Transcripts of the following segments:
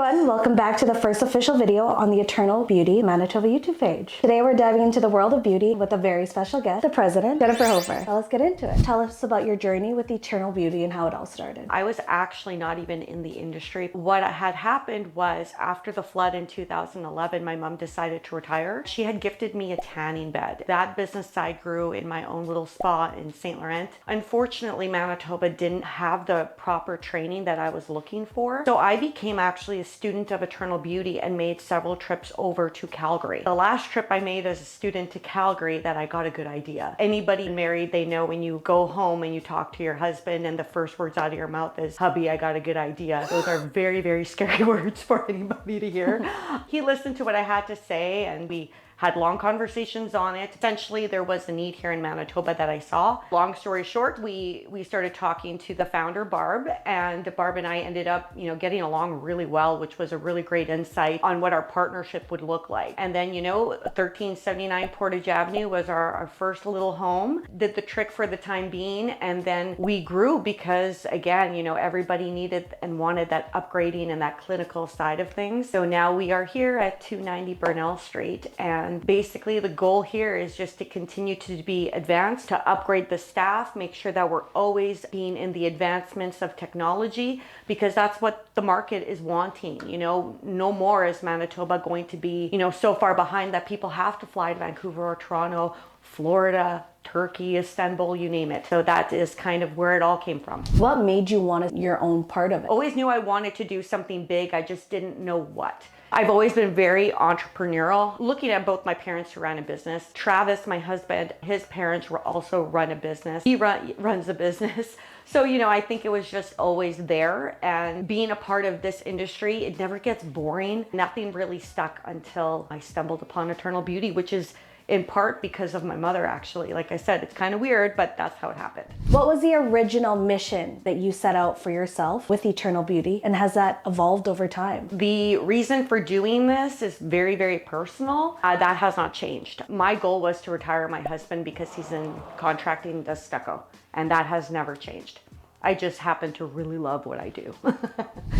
everyone, welcome back to the first official video on the Eternal Beauty Manitoba YouTube page. Today we're diving into the world of beauty with a very special guest, the president, Jennifer Hofer. So let's get into it. Tell us about your journey with Eternal Beauty and how it all started. I was actually not even in the industry. What had happened was after the flood in 2011, my mom decided to retire. She had gifted me a tanning bed. That business side grew in my own little spa in St. Laurent. Unfortunately, Manitoba didn't have the proper training that I was looking for. So I became actually a student of Eternal Beauty and made several trips over to Calgary. The last trip I made as a student to Calgary that I got a good idea. Anybody married, they know when you go home and you talk to your husband and the first words out of your mouth is, "Hubby, I got a good idea." Those are very, very scary words for anybody to hear. He listened to what I had to say and we had long conversations on it. Essentially, there was a need here in Manitoba that I saw. Long story short, we started talking to the founder, Barb, and Barb and I ended up, getting along really well, which was a really great insight on what our partnership would look like. And then, 1379 Portage Avenue was our first little home. Did the trick for the time being, and then we grew because, again, everybody needed and wanted that upgrading and that clinical side of things. So now we are here at 290 Burnell Street, and basically the goal here is just to continue to be advanced, to upgrade the staff, make sure that we're always being in the advancements of technology, because that's what the market is wanting. No more is Manitoba going to be, so far behind that people have to fly to Vancouver or Toronto, Florida, Turkey, Istanbul, you name it. So that is kind of where it all came from. What made you want your own part of it? Always knew I wanted to do something big. I just didn't know what. I've always been very entrepreneurial. Looking at both my parents who ran a business, Travis, my husband, his parents were also run a business. He runs a business. So, I think it was just always there, and being a part of this industry, it never gets boring. Nothing really stuck until I stumbled upon Eternal Beauty, which is in part because of my mother, actually. Like I said, it's kind of weird, but that's how it happened. What was the original mission that you set out for yourself with Eternal Beauty, and has that evolved over time? The reason for doing this is very, very personal. That has not changed. My goal was to retire my husband because he's in contracting and does stucco, and that has never changed. I just happen to really love what I do.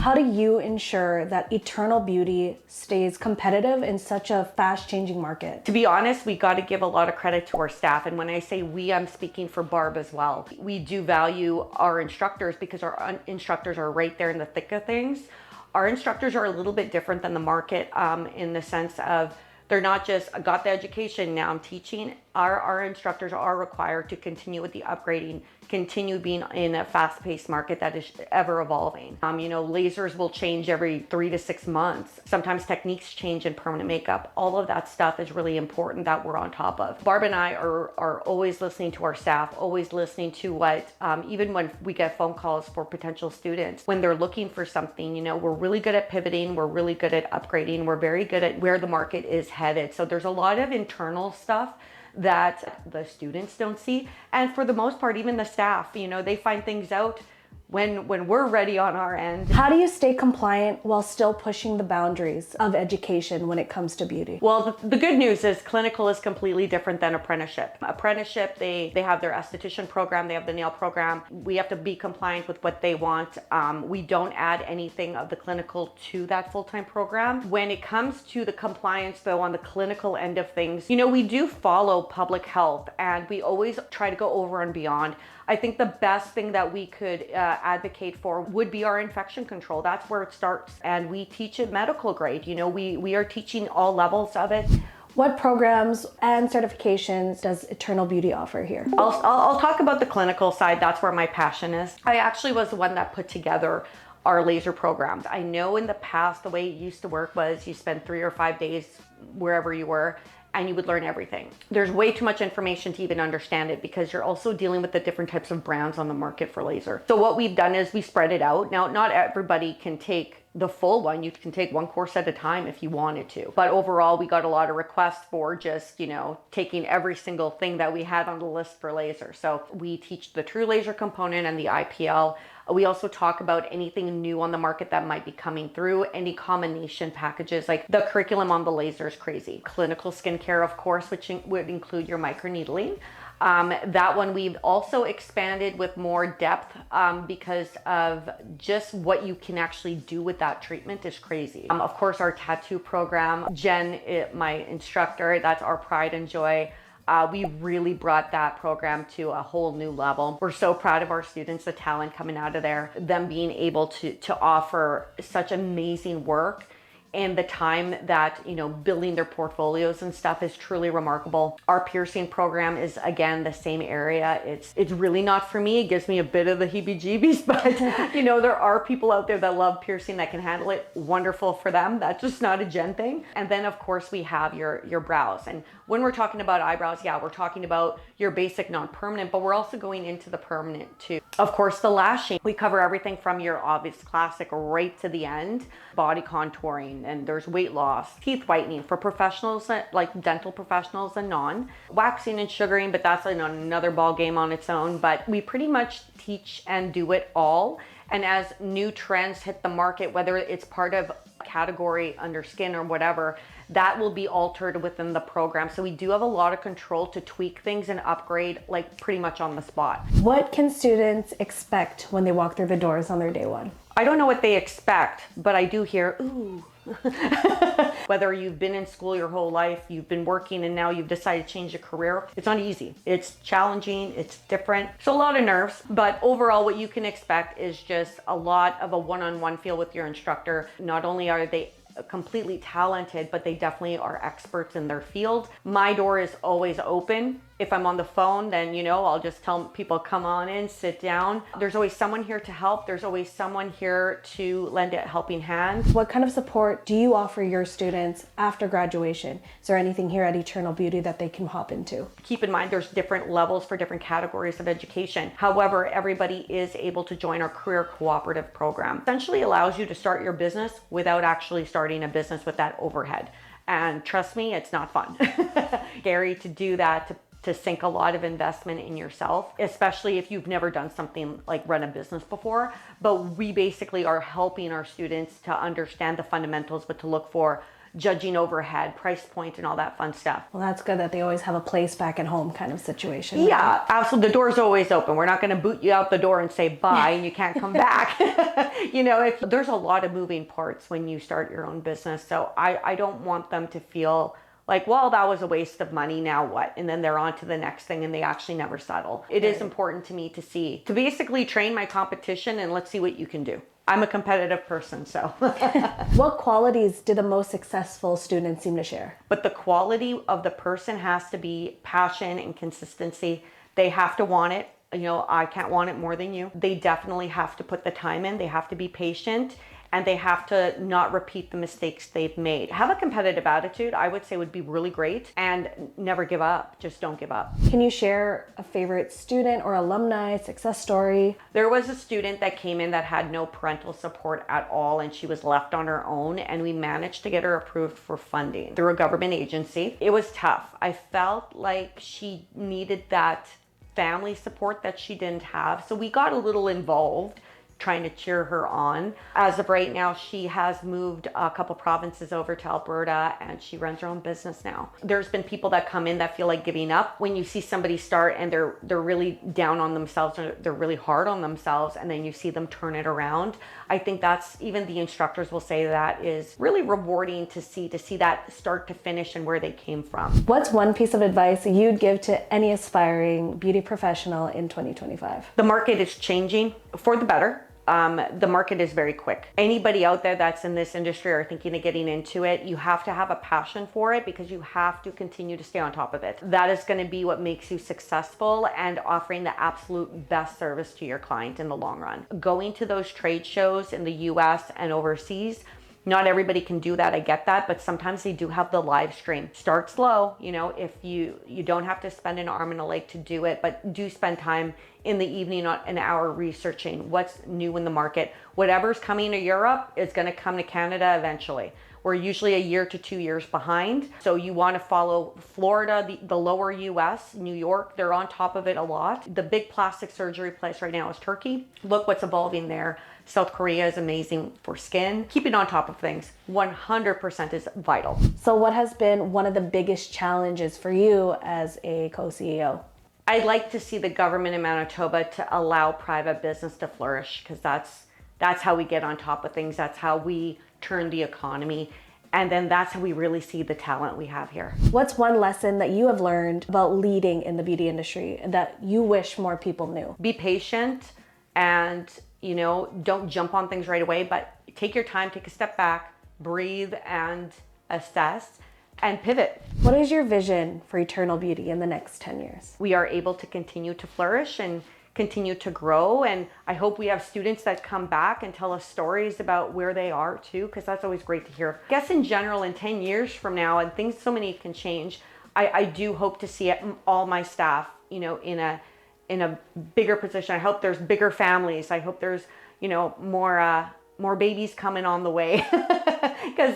How do you ensure that Eternal Beauty stays competitive in such a fast-changing market? To be honest, we got to give a lot of credit to our staff. And when I say we, I'm speaking for Barb as well. We do value our instructors because our instructors are right there in the thick of things. Our instructors are a little bit different than the market in the sense of they're not just, I got the education, now I'm teaching. Our instructors are required to continue with the upgrading, continue being in a fast-paced market that is ever evolving. Lasers will change every 3 to 6 months. Sometimes techniques change in permanent makeup. All of that stuff is really important that we're on top of. Barb and I are always listening to our staff, always listening to what, even when we get phone calls for potential students, when they're looking for something, we're really good at pivoting, we're really good at upgrading, we're very good at where the market is headed. So there's a lot of internal stuff that the students don't see, and for the most part even the staff, they find things out when we're ready on our end. How do you stay compliant while still pushing the boundaries of education when it comes to beauty? Well, the good news is clinical is completely different than apprenticeship. Apprenticeship, they have their esthetician program, they have the nail program. We have to be compliant with what they want. We don't add anything of the clinical to that full-time program. When it comes to the compliance though, on the clinical end of things, we do follow public health and we always try to go over and beyond. I think the best thing that we could advocate for would be our infection control. That's where it starts. And we teach it medical grade. We are teaching all levels of it. What programs and certifications does Eternal Beauty offer here? I'll talk about the clinical side. That's where my passion is. I actually was the one that put together our laser programs. I know in the past, the way it used to work was you spend 3 or 5 days wherever you were, and you would learn everything. There's way too much information to even understand it because you're also dealing with the different types of brands on the market for laser. So what we've done is we spread it out. Now, not everybody can take the full one. You can take one course at a time if you wanted to. But overall, we got a lot of requests for just, taking every single thing that we had on the list for laser. So we teach the true laser component and the IPL. We also talk about anything new on the market that might be coming through, any combination packages, like the curriculum on the laser is crazy. Clinical skincare, of course, which would include your microneedling. That one we've also expanded with more depth because of just what you can actually do with that treatment is crazy. Of course, our tattoo program, Jen, my instructor, that's our pride and joy. We really brought that program to a whole new level. We're so proud of our students, the talent coming out of there, them being able to offer such amazing work. And the time that, building their portfolios and stuff is truly remarkable. Our piercing program is, again, the same area. It's really not for me. It gives me a bit of the heebie-jeebies, but there are people out there that love piercing that can handle it. Wonderful for them. That's just not a Jen thing. And then, of course, we have your brows. And when we're talking about eyebrows, yeah, we're talking about your basic non-permanent, but we're also going into the permanent too. Of course, the lashing. We cover everything from your obvious classic right to the end, body contouring, and there's weight loss, teeth whitening for professionals like dental professionals and non, waxing and sugaring, but that's another ball game on its own. But we pretty much teach and do it all. And as new trends hit the market, whether it's part of a category under skin or whatever, that will be altered within the program. So we do have a lot of control to tweak things and upgrade like pretty much on the spot. What can students expect when they walk through the doors on their day one? I don't know what they expect, but I do hear, ooh. Whether you've been in school your whole life, you've been working, and now you've decided to change your career, it's not easy. It's challenging, it's different. So a lot of nerves, but overall what you can expect is just a lot of a one-on-one feel with your instructor. Not only are they completely talented, but they definitely are experts in their field. My door is always open. If I'm on the phone, then, I'll just tell people, come on in, sit down. There's always someone here to help. There's always someone here to lend a helping hand. What kind of support do you offer your students after graduation? Is there anything here at Eternal Beauty that they can hop into? Keep in mind, there's different levels for different categories of education. However, everybody is able to join our career cooperative program. Essentially allows you to start your business without actually starting a business with that overhead. And trust me, it's not fun. Scary to do that, to sink a lot of investment in yourself, especially if you've never done something like run a business before. But we basically are helping our students to understand the fundamentals, what to look for, judging overhead, price point, and all that fun stuff. Well, that's good that they always have a place back at home kind of situation. Yeah, absolutely. The door's always open. We're not going to boot you out the door and say bye and you can't come back. If there's a lot of moving parts when you start your own business. So I don't want them to feel like, well, that was a waste of money, now what? And then they're on to the next thing and they actually never settle. It is important to me to basically train my competition and let's see what you can do. I'm a competitive person, so. What qualities do the most successful students seem to share? But the quality of the person has to be passion and consistency. They have to want it. I can't want it more than you. They definitely have to put the time in. They have to be patient. And they have to not repeat the mistakes they've made. Have a competitive attitude, I would say, would be really great. And never give up. Just don't give up. Can you share a favorite student or alumni success story? There was a student that came in that had no parental support at all, and she was left on her own. And we managed to get her approved for funding through a government agency. It was tough. I felt like she needed that family support that she didn't have. So we got a little involved, trying to cheer her on. As of right now, she has moved a couple provinces over to Alberta and she runs her own business now. There's been people that come in that feel like giving up. When you see somebody start and they're really down on themselves, or they're really hard on themselves, and then you see them turn it around, I think that's, even the instructors will say, that is really rewarding to see that start to finish and where they came from. What's one piece of advice you'd give to any aspiring beauty professional in 2025? The market is changing for the better. The market is very quick. Anybody out there that's in this industry or thinking of getting into it, you have to have a passion for it because you have to continue to stay on top of it. That is going to be what makes you successful and offering the absolute best service to your client in the long run. Going to those trade shows in the US and overseas, not everybody can do that, I get that, but sometimes they do have the live stream. Start slow, if you don't have to spend an arm and a leg to do it, but do spend time in the evening, not an hour, researching what's new in the market. Whatever's coming to Europe is gonna come to Canada eventually. We're usually a year to 2 years behind. So you wanna follow Florida, the lower US, New York, they're on top of it a lot. The big plastic surgery place right now is Turkey. Look what's evolving there. South Korea is amazing for skin. Keeping on top of things 100% is vital. So what has been one of the biggest challenges for you as a co-CEO? I'd like to see the government in Manitoba to allow private business to flourish, because that's how we get on top of things. That's how we turn the economy. And then that's how we really see the talent we have here. What's one lesson that you have learned about leading in the beauty industry that you wish more people knew? Be patient and, don't jump on things right away, but take your time, take a step back, breathe and assess and pivot. What is your vision for Eternal Beauty in the next 10 years? We are able to continue to flourish and continue to grow. And I hope we have students that come back and tell us stories about where they are too, because that's always great to hear. I guess in general, in 10 years from now, and things, so many can change, I do hope to see all my staff, in a bigger position. I hope there's bigger families. I hope there's, more babies coming on the way, because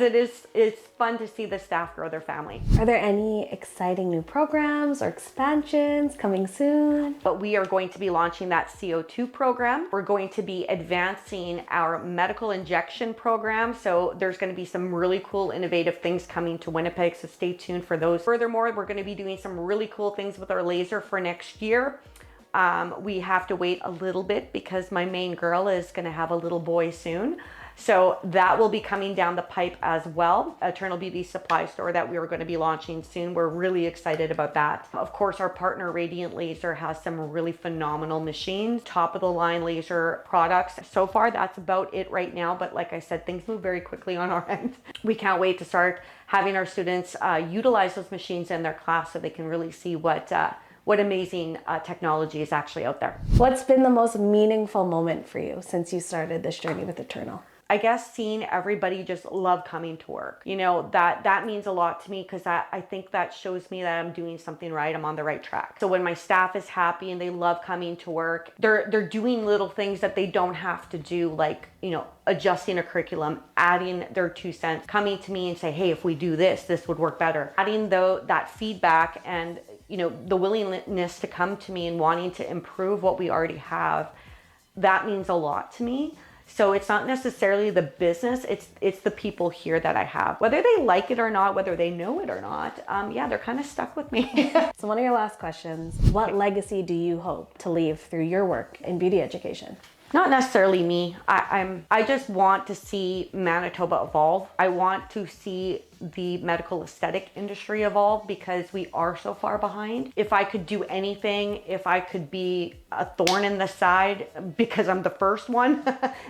it's fun to see the staff grow their family. Are there any exciting new programs or expansions coming soon? But we are going to be launching that CO2 program. We're going to be advancing our medical injection program. So there's going to be some really cool, innovative things coming to Winnipeg. So stay tuned for those. Furthermore, we're going to be doing some really cool things with our laser for next year. We have to wait a little bit because my main girl is going to have a little boy soon. So that will be coming down the pipe as well. Eternal Beauty supply store that we are going to be launching soon. We're really excited about that. Of course, our partner Radiant Laser has some really phenomenal machines, top of the line laser products. So far, that's about it right now. But like I said, things move very quickly on our end. We can't wait to start having our students utilize those machines in their class so they can really see what amazing technology is actually out there. What's been the most meaningful moment for you since you started this journey with Eternal? I guess seeing everybody just love coming to work. That means a lot to me, because I think that shows me that I'm doing something right. I'm on the right track. So when my staff is happy and they love coming to work, they're doing little things that they don't have to do, like, adjusting a curriculum, adding their 2 cents, coming to me and say, hey, if we do this, this would work better. Adding that feedback and the willingness to come to me and wanting to improve what we already have, that means a lot to me. So it's not necessarily the business, it's the people here that I have. Whether they like it or not, whether they know it or not, they're kind of stuck with me. So one of your last questions, what legacy do you hope to leave through your work in beauty education? Not necessarily me. I just want to see Manitoba evolve. I want to see the medical aesthetic industry evolve, because we are so far behind. If I could do anything, if I could be a thorn in the side because I'm the first one,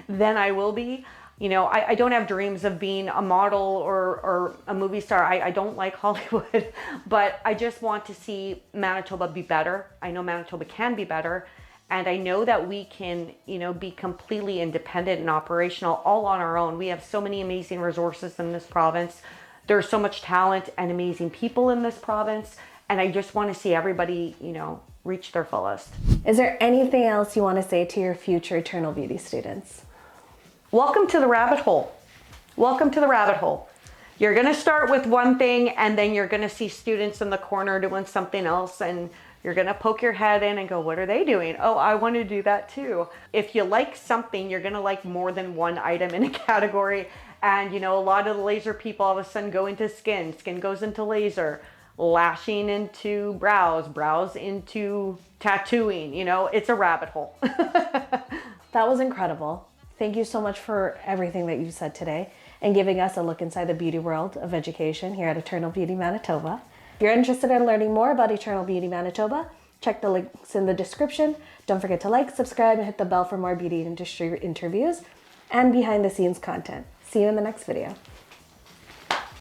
then I will be. I don't have dreams of being a model or a movie star. I don't like Hollywood, but I just want to see Manitoba be better. I know Manitoba can be better. And I know that we can, be completely independent and operational all on our own. We have so many amazing resources in this province. There's so much talent and amazing people in this province. And I just want to see everybody, reach their fullest. Is there anything else you want to say to your future Eternal Beauty students? Welcome to the rabbit hole. Welcome to the rabbit hole. You're going to start with one thing, and then you're going to see students in the corner doing something else, and you're going to poke your head in and go, what are they doing? Oh, I want to do that too. If you like something, you're going to like more than one item in a category. And, a lot of the laser people all of a sudden go into skin. Skin goes into laser. Lashing into brows. Brows into tattooing. It's a rabbit hole. That was incredible. Thank you so much for everything that you said today and giving us a look inside the beauty world of education here at Eternal Beauty Manitoba. If you're interested in learning more about Eternal Beauty Manitoba, check the links in the description. Don't forget to like, subscribe, and hit the bell for more beauty industry interviews and behind the scenes content. See you in the next video.